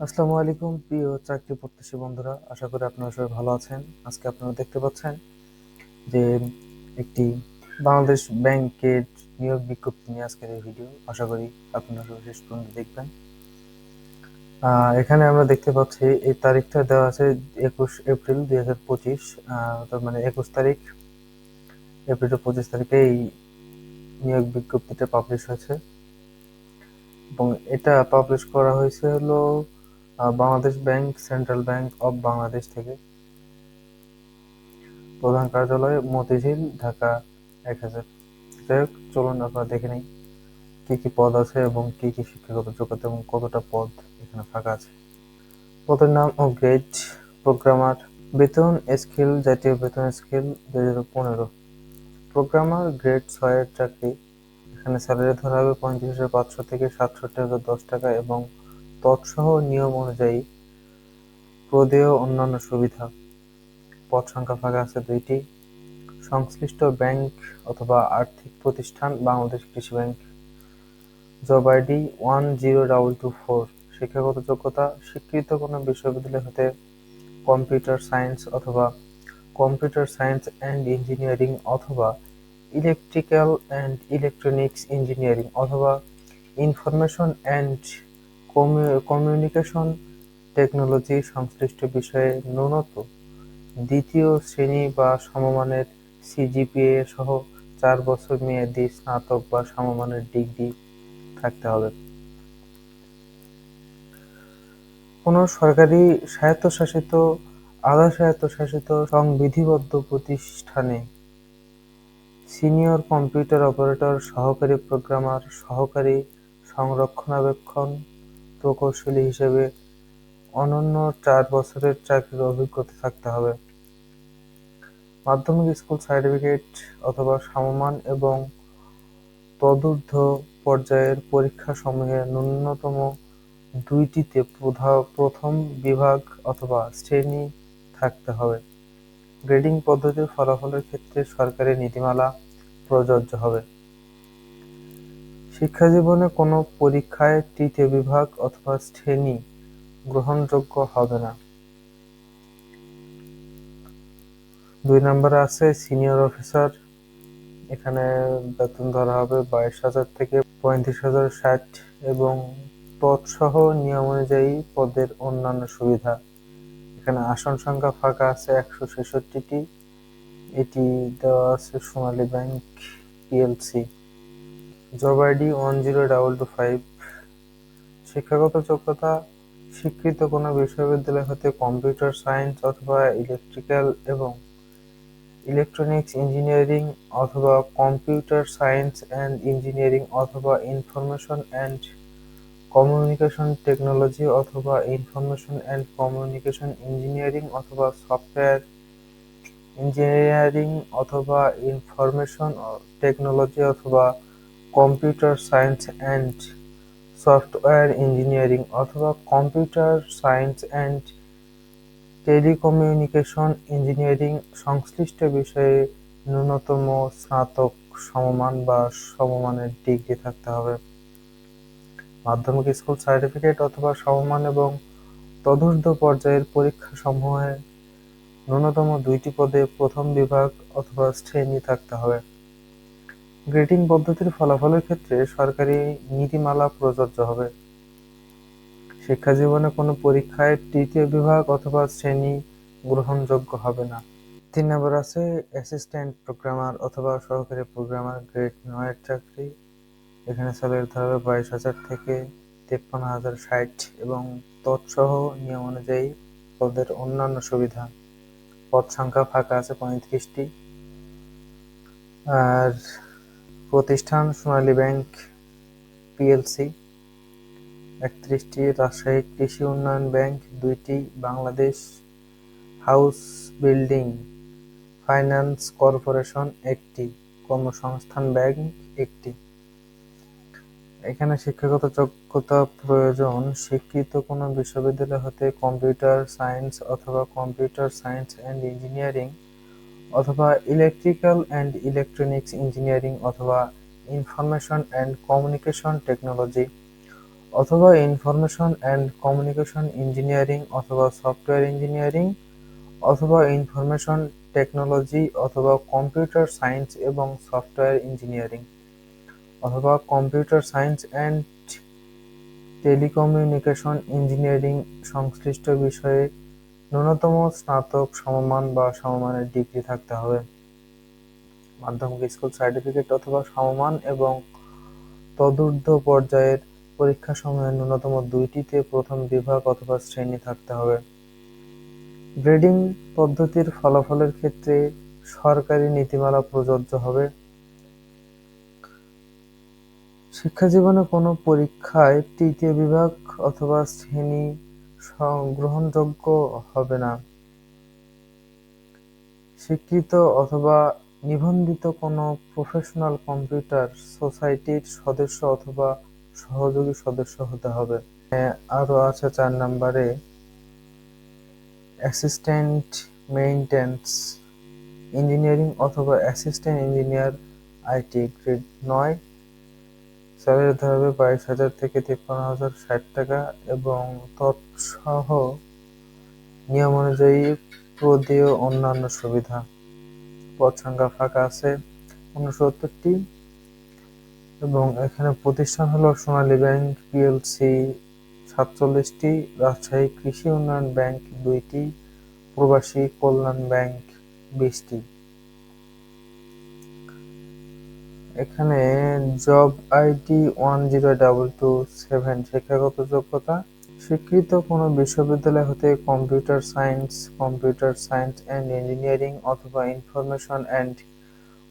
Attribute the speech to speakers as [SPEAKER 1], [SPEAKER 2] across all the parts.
[SPEAKER 1] আসসালামু আলাইকুম প্রিয় চাকরি প্রত্যাশী বন্ধুরা, আশা করি আপনারা সবাই ভালো আছেন। আজকে আপনারা দেখতে পাচ্ছেন যে একটি বাংলাদেশ ব্যাংকের নিয়োগ বিজ্ঞপ্তি নিয়ে আজকের এই ভিডিও। আশা করি আপনারা সবাই শেষ পর্যন্ত দেখবেন। এখানে আমরা দেখতে পাচ্ছি এই তারিখটা দেওয়া আছে 21 এপ্রিল 2025। তার মানে 21 তারিখ এপ্রিল 25 তারিখে এই নিয়োগ বিজ্ঞপ্তিটা পাবলিশ হয়েছে এবং এটা পাবলিশ করা হয়েছে হলো Bangladesh bank, central bank of Bangladesh থেকে। প্রধান কার্যালয় মতিঝিল, ঢাকা 1000। যাই হোক, চলুন আপনারা দেখে নিই কি কি পদ আছে এবং কি কি শিক্ষাগত যোগ্যতা এবং কতটা পদ এখানে ফাঁকা আছে। পদের নাম ও গ্রেড: প্রোগ্রামার। বেতন স্কেল: জাতীয় বেতন স্কেল 2015। প্রোগ্রামার গ্রেড 6 এর চাকরি। এখানে স্যালারি ধরা হবে 35,500 থেকে 67,010 টাকা এবং তৎসহ নিয়ম অনুযায়ী প্রদেয় অন্যান্য সুবিধা। পদ সংখ্যা ফাঁকা আছে 2টি। সংশ্লিষ্ট ব্যাংক অথবা আর্থিক প্রতিষ্ঠান বাংলাদেশ কৃষি ব্যাংক। Job ID 10224। শিক্ষাগত যোগ্যতা: স্বীকৃত কোনো বিশ্ববিদ্যালয় হতে কম্পিউটার সায়েন্স অথবা কম্পিউটার সায়েন্স অ্যান্ড ইঞ্জিনিয়ারিং অথবা ইলেকট্রিক্যাল অ্যান্ড ইলেকট্রনিক্স ইঞ্জিনিয়ারিং অথবা ইনফরমেশন অ্যান্ড কমিউনিকেশন টেকনোলজি সংশ্লিষ্ট বিষয়ে ন্যূনতম দ্বিতীয় শ্রেণী বা সমমানের সিজিপিএ সহ 4 বছর মেয়াদী স্নাতক বা সমমানের ডিগ্রি থাকতে হবে। কোনো সরকারি, স্বায়ত্তশাসিত, আধা স্বায়ত্তশাসিত সংবিধিবদ্ধ প্রতিষ্ঠানে সিনিয়র কম্পিউটার অপারেটর, সহকারী প্রোগ্রামার, সহকারী সংরক্ষণাবেক্ষণ প্রকৌশলী হিসেবে অনন্য 4 বছরের চাকরির অভিজ্ঞতা থাকতে হবে। মাধ্যমিক স্কুল সার্টিফিকেট অথবা সমমান এবং তদূর্ধ্ব পর্যায়ের পরীক্ষাসমূহে ন্যূনতম 2টিতে প্রথম বিভাগ অথবা শ্রেণী থাকতে হবে। গ্রেডিং পদ্ধতির ফলাফলের ক্ষেত্রে সরকারি নীতিমালা প্রযোজ্য হবে। শিক্ষাজীবনে কোনো পরীক্ষায় তৃতীয় বিভাগ অথবা শ্রেণী গ্রহণযোগ্য হবে না। 2 নম্বরে আছে সিনিয়র অফিসার। এখানে বেতন ধরা হবে 22,000 থেকে 35,060 এবং তৎসহ নিয়ম অনুযায়ী পদের অন্যান্য সুবিধা। এখানে আসন সংখ্যা ফাঁকা আছে 166টি। এটি দেওয়া আছে Sonali bank PLC. Job ID 10225। শিক্ষাগত যোগ্যতা: স্বীকৃত কোনো বিশ্ববিদ্যালয় হতে কম্পিউটার সায়েন্স অথবা ইলেকট্রিক্যাল এবং ইলেকট্রনিক্স ইঞ্জিনিয়ারিং অথবা কম্পিউটার সায়েন্স অ্যান্ড ইঞ্জিনিয়ারিং অথবা ইনফরমেশন অ্যান্ড কমিউনিকেশন টেকনোলজি অথবা ইনফরমেশন অ্যান্ড কমিউনিকেশন ইঞ্জিনিয়ারিং অথবা সফটওয়্যার ইঞ্জিনিয়ারিং অথবা ইনফরমেশন টেকনোলজি অথবা computer science and software engineering অথবা computer science and telecommunication engineering সংশ্লিষ্ট বিষয়ে ন্যূনতম স্নাতক সমমান বা সমমানের ডিগ্রি থাকতে হবে। মাধ্যমিক স্কুল সার্টিফিকেট অথবা সমমান এবং তদূর্ধ্ব পর্যায়ের পরীক্ষাসমূহে ন্যূনতম 2টি পদে প্রথম বিভাগ অথবা শ্রেণী থাকতে হবে। গ্রেডিং পদ্ধতির ফলাফলের ক্ষেত্রে সরকারি নীতিমালা প্রযোজ্য হবে। শিক্ষাজীবনে কোনো পরীক্ষায় তৃতীয় বিভাগ অথবা শ্রেণী গ্রহণযোগ্য হবে না। 3 নম্বর আছে অ্যাসিস্ট্যান্ট প্রোগ্রামার অথবা সহকারী প্রোগ্রামার, গ্রেড 9 এর চাকরি। এখানে স্যালারি ধরা হবে 22,000 থেকে 53,060 এবং তৎসহ নিয়ম অনুযায়ী পদের অন্যান্য সুবিধা। পদ সংখ্যা ফাঁকা আছে 35টি। আর প্রতিষ্ঠান সোনালী ব্যাংক পিএলসি 31টি, রাজশাহী কৃষি উন্নয়ন ব্যাংক 2টি, Bangladesh house building finance corporation 1টি, কর্মসংস্থান ব্যাংক 1টি। এখানে শিক্ষাগত যোগ্যতা প্রয়োজন: স্বীকৃত কোনো বিশ্ববিদ্যালয় হতে কম্পিউটার সায়েন্স অথবা কম্পিউটার সায়েন্স অ্যান্ড ইঞ্জিনিয়ারিং অথবা ইলেকট্রিক্যাল অ্যান্ড ইলেকট্রনিক্স ইঞ্জিনিয়ারিং অথবা ইনফরমেশন অ্যান্ড কমিউনিকেশন টেকনোলজি অথবা ইনফরমেশন অ্যান্ড কমিউনিকেশন ইঞ্জিনিয়ারিং অথবা সফটওয়্যার ইঞ্জিনিয়ারিং অথবা ইনফরমেশন টেকনোলজি অথবা কম্পিউটার সায়েন্স এবং সফটওয়্যার ইঞ্জিনিয়ারিং অথবা computer science and telecommunication engineering সংশ্লিষ্ট বিষয়ে ন্যূনতম স্নাতক সমমান বা সমমানের ডিগ্রি থাকতে হবে। মাধ্যমিক স্কুল সার্টিফিকেট অথবা সমমান এবং তদূর্ধ্ব পর্যায়ের পরীক্ষাসমূহের ন্যূনতম দুইটিতে প্রথম বিভাগ অথবা শ্রেণী থাকতে হবে। গ্রেডিং পদ্ধতির ফলাফলের ক্ষেত্রে সরকারি নীতিমালা প্রযোজ্য হবে। শিক্ষাজীবনে কোনো পরীক্ষায় তৃতীয় বিভাগ অথবা শ্রেণী গ্রহণযোগ্য হবে না। স্বীকৃত অথবা নিবন্ধিত কোনো প্রফেশনাল কম্পিউটার সোসাইটির সদস্য অথবা সহযোগী সদস্য হতে হবে। আরও আছে 4 নম্বরে অ্যাসিস্ট্যান্ট মেইনটেন্যান্স ইঞ্জিনিয়ারিং অথবা assistant engineer IT grade 9। Salary ধরা হবে 22,000 থেকে 53,060 টাকা এবং তৎসহ নিয়ম অনুযায়ী প্রদেয় অন্যান্য সুবিধা। পদ সংখ্যা ফাঁকা আছে 69টি এবং এখানে প্রতিষ্ঠান হলো সোনালী ব্যাংক পিএলসি 47টি, রাজশাহী কৃষি উন্নয়ন ব্যাংক 2টি, প্রবাসী কল্যাণ ব্যাংক 20টি। এখানে জব আইডি 102227 শিক্ষাগত যোগ্যতা স্বীকৃত কোনো বিশ্ববিদ্যালয় হতে কম্পিউটার সায়েন্স অ্যান্ড ইঞ্জিনিয়ারিং অথবা ইনফরমেশন অ্যান্ড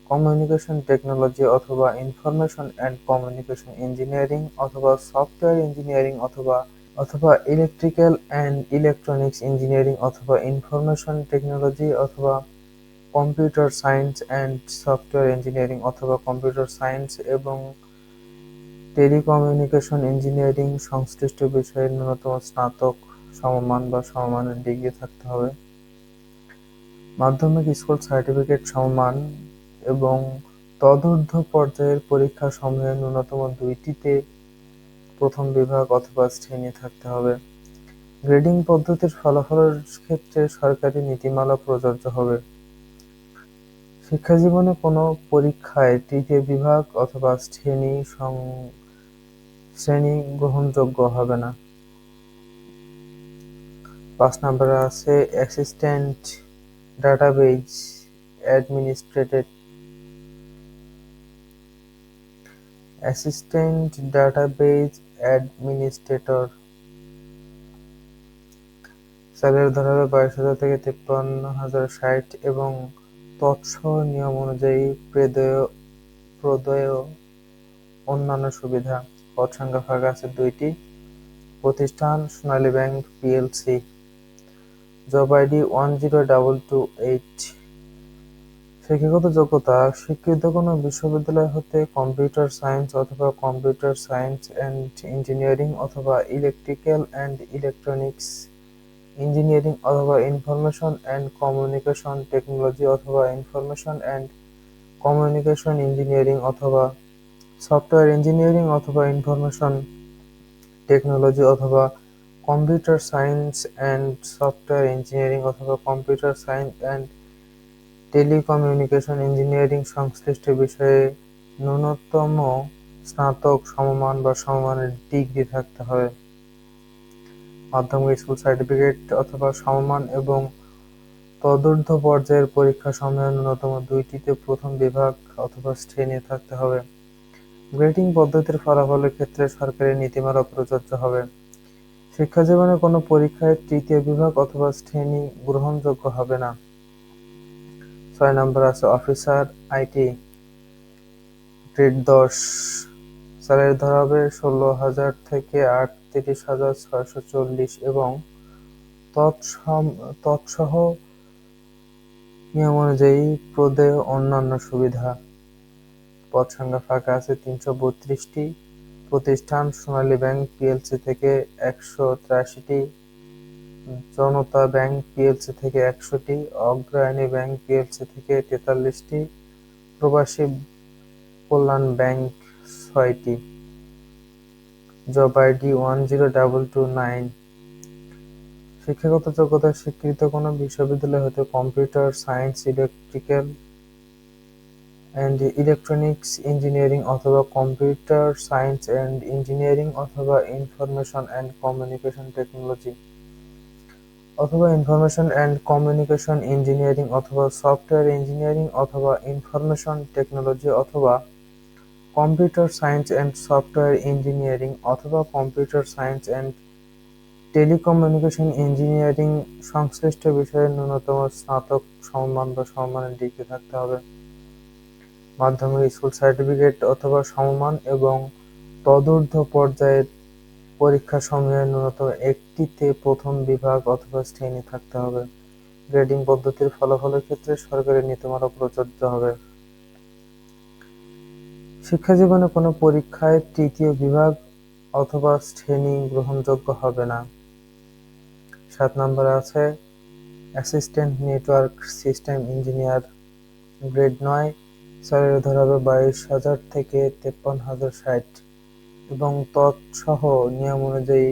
[SPEAKER 1] কমিউনিকেশন টেকনোলজি অথবা ইনফরমেশন অ্যান্ড কমিউনিকেশন ইঞ্জিনিয়ারিং অথবা সফটওয়্যার ইঞ্জিনিয়ারিং অথবা ইলেকট্রিক্যাল অ্যান্ড ইলেকট্রনিক্স ইঞ্জিনিয়ারিং অথবা ইনফরমেশন টেকনোলজি অথবা computer science and software engineering অথবা কম্পিউটার সায়েন্স এবং টেলিকমিউনিকেশন ইঞ্জিনিয়ারিং সংশ্লিষ্ট বিষয়ে ন্যূনতম স্নাতক সমমান বা সমমানের ডিগ্রি থাকতে হবে। মাধ্যমিক স্কুল সার্টিফিকেট সমমান এবং তদূর্ধ্ব পর্যায়ের পরীক্ষাসমূহের ন্যূনতম দুইটিতে প্রথম বিভাগ অথবা শ্রেণী থাকতে হবে। গ্রেডিং পদ্ধতির ফলাফলের ক্ষেত্রে সরকারি নীতিমালা প্রযোজ্য হবে। শিক্ষাজীবনে কোনো পরীক্ষায় তৃতীয় বিভাগ অথবা শ্রেণী গ্রহণযোগ্য হবে না। 5 নম্বরে আছে অ্যাসিস্ট্যান্ট ডাটাবেজ অ্যাডমিনিস্ট্রেটর স্যালারি ধরা হবে 22,000 থেকে 53,060 এবং তৎসহ নিয়ম অনুযায়ী প্রদেয় অন্যান্য সুবিধা। পদ সংখ্যা ফাঁকা আছে 2টি। প্রতিষ্ঠান Sonali bank PLC. Job ID 102228। শিক্ষাগত যোগ্যতা স্বীকৃত কোনো বিশ্ববিদ্যালয় হতে কম্পিউটার সায়েন্স অথবা কম্পিউটার সায়েন্স অ্যান্ড ইঞ্জিনিয়ারিং অথবা ইলেকট্রিক্যাল অ্যান্ড ইলেকট্রনিক্স ইঞ্জিনিয়ারিং অথবা ইনফরমেশন অ্যান্ড কমিউনিকেশন টেকনোলজি অথবা ইনফরমেশন অ্যান্ড কমিউনিকেশন ইঞ্জিনিয়ারিং অথবা সফটওয়্যার ইঞ্জিনিয়ারিং অথবা ইনফরমেশন টেকনোলজি অথবা computer science and software engineering অথবা computer science and telecommunication engineering সংশ্লিষ্ট বিষয়ে ন্যূনতম স্নাতক সমমান বা সমমানের ডিগ্রি থাকতে হবে। মাধ্যমিক স্কুল সার্টিফিকেট অথবা সমমান এবং তদূর্ধ্ব পর্যায়ের পরীক্ষাসমূহের ন্যূনতম দুইটিতে প্রথম বিভাগ অথবা শ্রেণী থাকতে হবে। গ্রেডিং পদ্ধতির ফলাফলের ক্ষেত্রে সরকারি নীতিমালা প্রযোজ্য হবে। শিক্ষাজীবনে কোনো পরীক্ষায় তৃতীয় বিভাগ অথবা শ্রেণী গ্রহণযোগ্য হবে না। 6 নম্বর আছে অফিসার আইটি গ্রেড 10। স্যালারি ধরা হবে 16,000 থেকে 38,640 এবং তৎসহ নিয়ম অনুযায়ী প্রদেয় অন্যান্য সুবিধা। পদ সংখ্যা ফাঁকা আছে 332টি। প্রতিষ্ঠান সোনালী ব্যাংক পিএলসি থেকে 183টি, জনতা ব্যাংক পিএলসি থেকে 100টি, অগ্রণী ব্যাংক পিএলসি থেকে 43টি, প্রবাসী কল্যাণ ব্যাংক 6টি। Job ID 10229। শিক্ষাগত যোগ্যতা স্বীকৃত কোনো বিশ্ববিদ্যালয় হতে computer science, electrical and electronics engineering অথবা কম্পিউটার সায়েন্স অ্যান্ড ইঞ্জিনিয়ারিং অথবা ইনফরমেশন অ্যান্ড কমিউনিকেশন টেকনোলজি অথবা ইনফরমেশন অ্যান্ড কমিউনিকেশন ইঞ্জিনিয়ারিং অথবা সফটওয়্যার ইঞ্জিনিয়ারিং অথবা ইনফরমেশন টেকনোলজি অথবা computer science and software engineering অথবা computer science and telecommunication engineering সংশ্লিষ্ট বিষয়ে ন্যূনতম স্নাতক সমমান বা সমমানের ডিগ্রি থাকতে হবে। মাধ্যমিক স্কুল সার্টিফিকেট অথবা সমমান এবং তদূর্ধ্ব পর্যায়ের পরীক্ষাসমূহের ন্যূনতম একটিতে প্রথম বিভাগ অথবা শ্রেণী থাকতে হবে। গ্রেডিং পদ্ধতির ফলাফলের ক্ষেত্রে সরকারি নীতিমালা প্রযোজ্য হবে। শিক্ষাজীবনে কোনো পরীক্ষায় তৃতীয় বিভাগ অথবা শ্রেণী গ্রহণযোগ্য হবে না। 7 নম্বরে আছে assistant network system engineer, grade 9, salary ধরা হবে 22,000 থেকে 53,060 এবং তৎসহ নিয়ম অনুযায়ী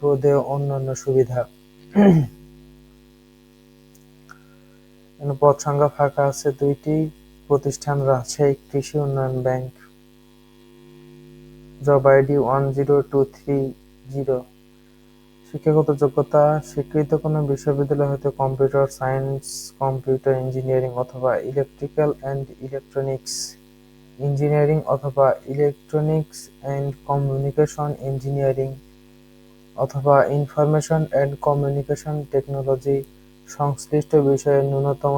[SPEAKER 1] প্রদেয় অন্যান্য সুবিধা। পদ সংখ্যা ফাঁকা আছে 2টি। প্রতিষ্ঠান রাজশাহী কৃষি উন্নয়ন ব্যাংক। Job ID 10230। শিক্ষাগত যোগ্যতা স্বীকৃত কোনো বিশ্ববিদ্যালয় হতে কম্পিউটার সায়েন্স, কম্পিউটার ইঞ্জিনিয়ারিং অথবা ইলেকট্রিক্যাল অ্যান্ড ইলেকট্রনিক্স ইঞ্জিনিয়ারিং অথবা ইলেকট্রনিক্স অ্যান্ড কমিউনিকেশন ইঞ্জিনিয়ারিং অথবা ইনফরমেশন অ্যান্ড কমিউনিকেশন টেকনোলজি সংশ্লিষ্ট বিষয়ে ন্যূনতম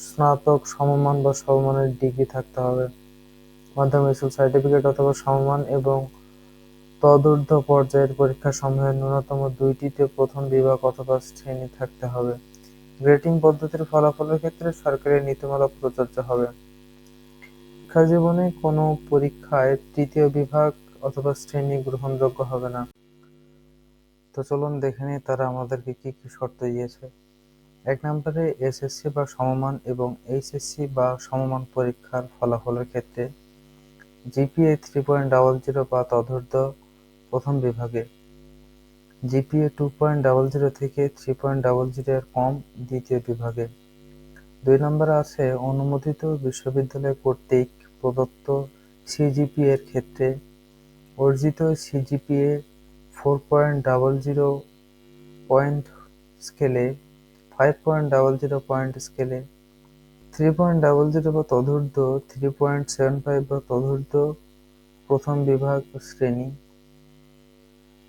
[SPEAKER 1] স্নাতক সমমান বা সমমানের ডিগ্রি থাকতে হবে। মাধ্যমিক স্কুল সার্টিফিকেট অথবা সমমান এবং তদূর্ধ্ব পর্যায়ের পরীক্ষাসমূহের ন্যূনতম 2টিতে প্রথম বিভাগ অথবা শ্রেণী থাকতে হবে। গ্রেডিং পদ্ধতির ফলাফলের ক্ষেত্রে সরকারি নীতিমালা প্রযোজ্য হবে। শিক্ষাজীবনে কোনো পরীক্ষায় তৃতীয় বিভাগ অথবা শ্রেণী গ্রহণযোগ্য হবে না। তো চলুন দেখে নিই তারা আমাদেরকে কি কি শর্ত দিয়েছে। 1 নম্বরে এসএসসি বা সমমান এবং এইচএসসি বা সমমান পরীক্ষার ফলাফলের ক্ষেত্রে জিপিএ 3.00 বা তদূর্ধ্ব প্রথম বিভাগে, জিপিএ 2.00 থেকে 3.00 এর কম দ্বিতীয় বিভাগে। 2 নম্বরে আছে অনুমোদিত বিশ্ববিদ্যালয় কর্তৃক প্রদত্ত সিজিপিএ এর ক্ষেত্রে অর্জিত সিজিপিএ 4.00 পয়েন্ট স্কেলে, 5.00 পয়েন্ট স্কেলে, 3.00 বা তদূর্ধ্ব, 3.75 বা তদূর্ধ্ব প্রথম বিভাগ শ্রেণী,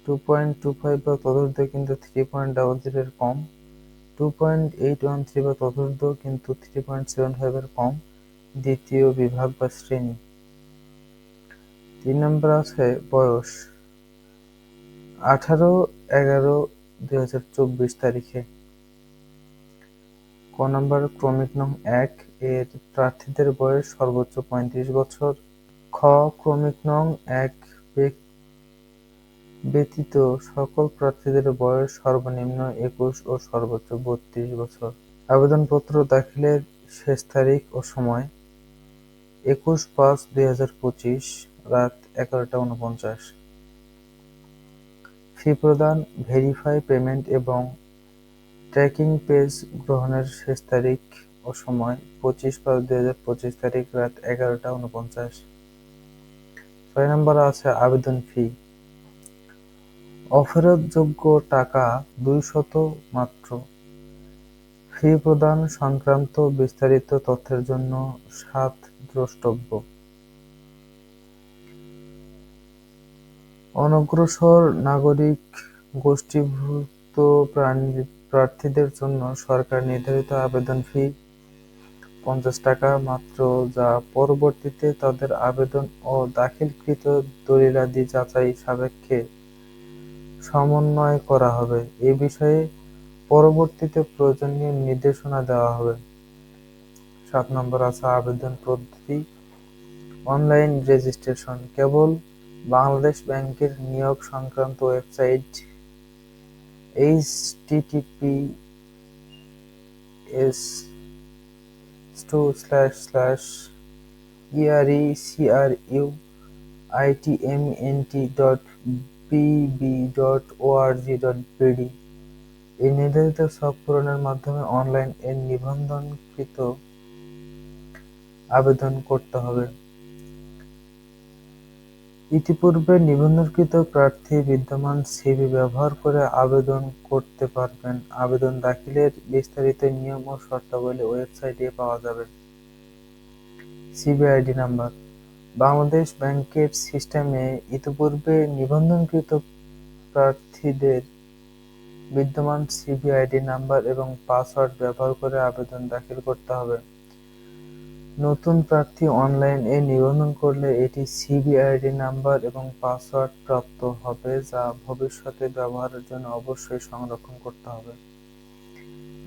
[SPEAKER 1] 2.25 বা তদূর্ধ্ব কিন্তু 3.00 এর কম, 2.813 বা তদূর্ধ্ব কিন্তু 3.75 এর কম দ্বিতীয় বিভাগ বা শ্রেণী। 3 নম্বর আছে বয়স 18/11/2024 তারিখে। ক নম্বর ক্রমিক নং 1 এর প্রার্থীদের বয়স সর্বোচ্চ 35 বছর। খ ক্রমিক নং 1 ব্যতীত সকল প্রার্থীদের বয়স সর্বনিম্ন 21 ও সর্বোচ্চ 32 বছর। আবেদনপত্র দাখিলের শেষ তারিখ ও সময় 21/5/2025 রাত 11টা 49। ফি প্রদান, ভেরিফাই পেমেন্ট এবং ট্র্যাকিং পেজ গ্রহণের শেষ তারিখ ও সময় 25/5/2025 তারিখ রাত 11টা 49। 6 নম্বরে আছে আবেদন ফি। অফেরতযোগ্য টাকা 200 মাত্র। ফি প্রদান সংক্রান্ত বিস্তারিত তথ্যের জন্য 7 দ্রষ্টব্য। অনগ্রসর নাগরিক গোষ্ঠীভুক্ত প্রার্থীদের জন্য সরকার নির্ধারিত আবেদন ফি 50 টাকা মাত্র, যা পরবর্তীতে তাদের আবেদন ও দাখিলকৃত দলিলাদি যাচাই সাপেক্ষে সমন্বয় করা হবে। এ বিষয়ে পরবর্তীতে প্রয়োজনীয় নির্দেশনা দেওয়া হবে। 7 নম্বর আছে আবেদন পদ্ধতি। অনলাইন রেজিস্ট্রেশন কেবল বাংলাদেশ ব্যাংকের নিয়োগ সংক্রান্ত ওয়েবসাইট https:// recruitment.bb.org.bd। এই নির্ধারিত শখ পূরণের মাধ্যমে অনলাইন এর নিবন্ধনকৃত আবেদন করতে হবে। ইতিপূর্বে নিবন্ধনকৃত প্রার্থী বিদ্যমান সিভি ব্যবহার করে আবেদন করতে পারবেন। আবেদন দাখিলের বিস্তারিত নিয়ম ও শর্তাবলী ওয়েবসাইটে পাওয়া যাবে। CB ID number. বাংলাদেশ ব্যাংকের সিস্টেমে ইতিপূর্বে নিবন্ধনকৃত প্রার্থীদের বিদ্যমান সিবি আইডি নাম্বার এবং পাসওয়ার্ড ব্যবহার করে আবেদন দাখিল করতে হবে। নতুন প্রার্থী অনলাইন-এ নিবন্ধন করলে এটি সিবি আইডি নাম্বার এবং পাসওয়ার্ড প্রাপ্ত হবে, যা ভবিষ্যতে ব্যবহারের জন্য অবশ্যই সংরক্ষণ করতে হবে।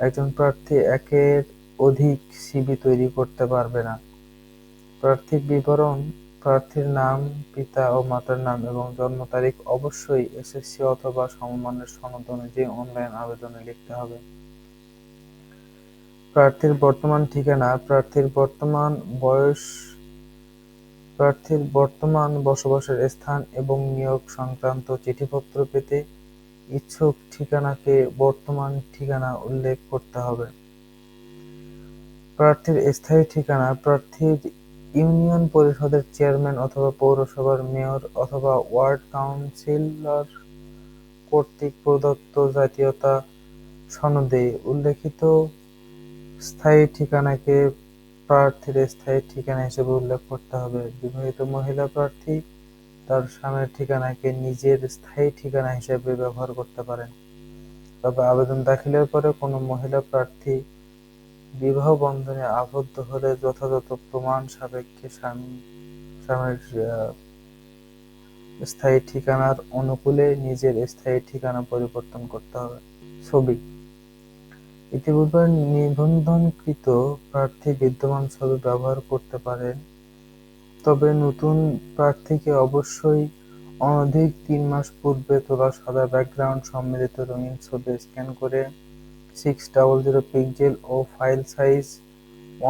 [SPEAKER 1] একজন প্রার্থী একের অধিক সিবি তৈরি করতে পারবে না। প্রার্থীর বিবরণ: প্রার্থীর নাম, পিতা ও মাতার নাম এবং জন্ম তারিখ অবশ্যই এসএসসি অথবা সমমানের সনদ অনুযায়ী অনলাইন আবেদনে লিখতে হবে। প্রার্থীর বর্তমান ঠিকানা, প্রার্থীর বর্তমান বসবাসের স্থান এবং নিয়োগ সংক্রান্ত চিঠিপত্র পেতে ইচ্ছুক ঠিকানাকে বর্তমান ঠিকানা উল্লেখ করতে হবে। প্রার্থীর স্থায়ী ঠিকানা, প্রার্থীর ইউনিয়ন পরিষদের চেয়ারম্যান অথবা পৌরসভার মেয়র অথবা ওয়ার্ড কাউন্সিলর কর্তৃক প্রদত্ত জাতীয়তা সনদে উল্লেখিত স্থায়ী ঠিকানাকে প্রার্থীর স্থায়ী ঠিকানা হিসেবে উল্লেখ করতে হবে। বিবাহিত মহিলা প্রার্থী তার স্বামীর ঠিকানাকে নিজের স্থায়ী ঠিকানা হিসেবে ব্যবহার করতে পারেন। তবে আবেদন দাখিলের পরে কোনো মহিলা প্রার্থী বিবাহ বন্ধনে আবদ্ধ হলে যথাযথ প্রমাণ সাপেক্ষে স্বামীর স্থায়ী ঠিকানার অনুকূলে নিজের স্থায়ী ঠিকানা পরিবর্তন করতে হবে। ছবি: ইতিপূর্বে নিবন্ধনকৃত প্রার্থী বিদ্যমান ছবি ব্যবহার করতে পারেন, তবে নতুন প্রার্থীকে অবশ্যই অনধিক ৩ মাস পূর্বে তোলা সাদা ব্যাকগ্রাউন্ড সম্মিলিত রঙিন ছবি স্ক্যান করে 600 পিক্সেল ও ফাইল সাইজ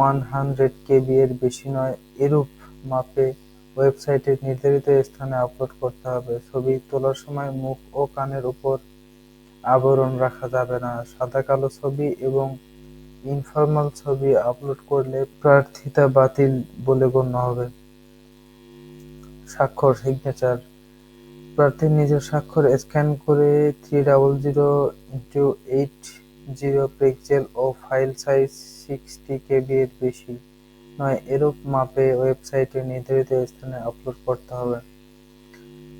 [SPEAKER 1] 100 কেবি এর বেশি নয় এরূপ মাপে ওয়েবসাইটের নির্ধারিত স্থানে আপলোড করতে হবে। ছবি তোলার সময় মুখ ও কানের উপর আবরণ রাখা যাবে না। সাদা-কালো ছবি এবং ইনফরমাল ছবি আপলোড করলে প্রার্থিতা বাতিল বলে গণ্য হবে। স্বাক্ষর সিগনেচার: প্রার্থীর নিজের স্বাক্ষর স্ক্যান করে 300x80 পিক্সেল ও ফাইল সাইজ 60 কেবি এর বেশি নয় এরূপ মাপে ওয়েবসাইটের নির্ধারিত স্থানে আপলোড করতে হবে।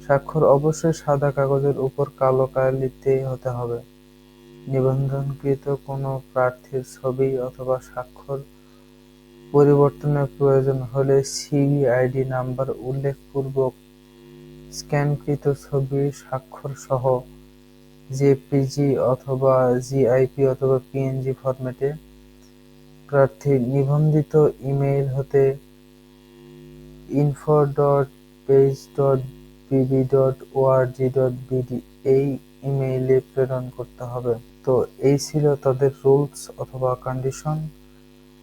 [SPEAKER 1] স্বাক্ষর অবশ্যই সাদা কাগজের উপর কালো কালিতে হতে হবে। নিবন্ধনকৃত কোনো প্রার্থীর ছবি অথবা স্বাক্ষর পরিবর্তনের প্রয়োজন হলে সিবি আইডি নাম্বার উল্লেখপূর্বক স্ক্যানকৃত ছবি স্বাক্ষর সহ জেপিজি অথবা জিআইপি অথবা পিএনজি ফরম্যাটে প্রার্থীর নিবন্ধিত ইমেইল হতে info.page.bb.org.bd এই ইমেইলে প্রেরণ করতে হবে। তো এই ছিল তাদের রুলস অথবা কন্ডিশন,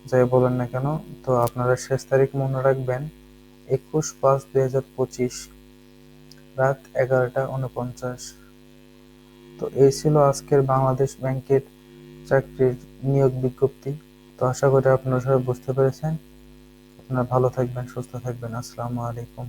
[SPEAKER 1] যাই বলেন না কেন। তো আপনারা শেষ তারিখ মনে রাখবেন 21/5/2025 রাত 11:49। তো এই ছিল আজকের বাংলাদেশ ব্যাংকের চাকরির নিয়োগ বিজ্ঞপ্তি। তো আশা করি আপনারা সবাই বুঝতে পেরেছেন। আপনারা ভালো থাকবেন, সুস্থ থাকবেন। আসসালামু আলাইকুম।